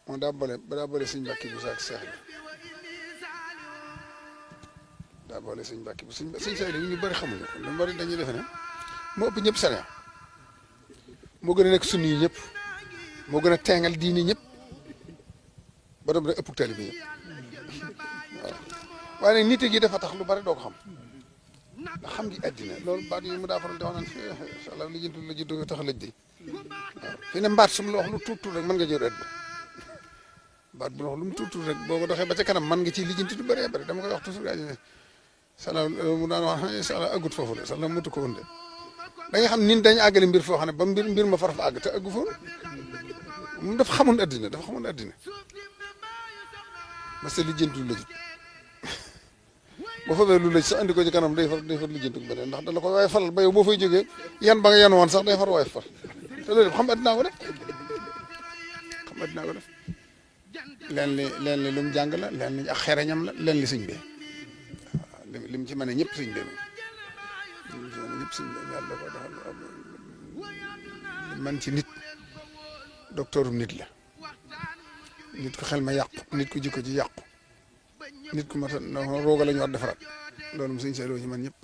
moom daa boole sëñ Mbàkke bu saak seex bi daa boole sëñ Mbàkke bu sëñ seex bi ñu bëri xamuñu ko lu bari dañuy defe ne moo ëpp ñëpp sariya moo gën a nekk sunni yi ñëpp moo gën a teengal diini ñëpp ba doon ëpp tali bi ñëpp waaw waaye nag nit gi dafa tax lu bari doo ko xam ndax xam gi àddina loolu baat yi mu daa faral di wax naan incha allah la jiitu tax lëj di waaw fi ne mbaat su ma la wax lu tuut rek mën nga jël àddina baat bu la wax lu mu tuut rek boo ko doxee ba ca kanam mën nga ciy lijjanti lu bëree bëri dama koy wax toujours gaa ji ne sala mu daan wax incha allah àggut foofu de sala mutu ko woon de da nga xam nit dañu àggale mbir foo xam ne ba mbir ma far fa àgg te àggu foon moom dafa xamoon àddina parce que lijjanti lu lëjut boo fa lu lëj sax andi ko ci kanam day far lijjanti ko beneen ndax da la ko waaye faral ba yow boo fay jógee yan ba nga yan woon sax day far waaye far te loolu xam addinaa ko def leen li lu mu jàng la leen li ak xereñam la leen li sëñ bi waaw li mu ci mën a ñëpp sëñ bi yàlla ko defal man ci nit docteurum nit la nit ko xel ma yàqu nit ko jikko ci yàqu nit ku mat a rooga la ñu war defaraat loolu mu sëñ Seydou ci man ñëpp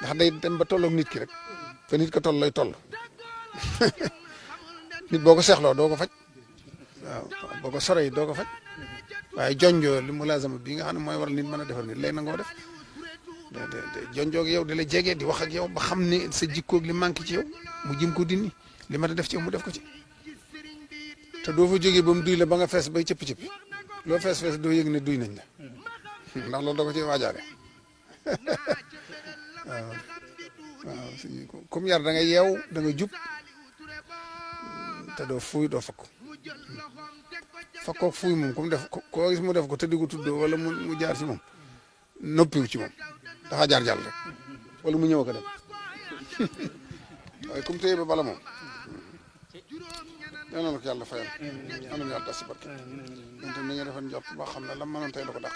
ndax day dem ba tolloog nit ki rek te nit ko toll lay toll nit boo ko seexloo doo ko faj waaw boo ko soree doo ko faj waaye jonjoo li mu laazama bii nga xam ne mooy waral nit mën a defar nit lay nangoo def de jonjoo ak yow di la jege di wax ak yow ba xam ne sa jikkoog li manqué ci yow mu jëm ko dindi li mat a def ci yow mu def ko ci te doo fa jógee ba mu duy la ba nga fees bay cëpp-cëppi loo fees doo yëg ne duy nañ la ndax loolu da ko ci waajaale waaw comme yar da nga yeew da nga jub te doo fuuy doo fakkook fuuy moom comme def koo gis mu def ko te di ko tuddoo wala mu jaar ci moom noppiwu ci moom dafa jaar jàll rek wala mu ñëw ko dem waaye comme téye ba bala moom yal na ko yàlla fayal am na yàlla tas si barke ñun tam ni nga defoon jot ba xam ne la mënoon tey la ko dàq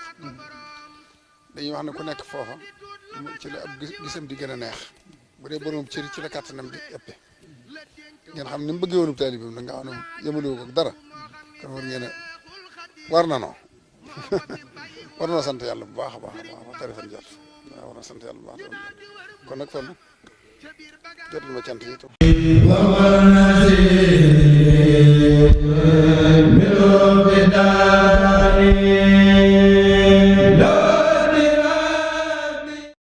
dañuy wax ne ku nekk foofa ci la ab gisam di gën a neex bu dee borom cëri ci la kàttanam di ëppe ngeen xam ni mu bëggee woonub taalibe bi nga xam ne yëmalewu ko dara kon war ngeen a war na noo war na sant yàlla bu baax a baax a baax te defoon jot waaw war na sant yàlla bu baax kon nag fan jotul ma cant yi tam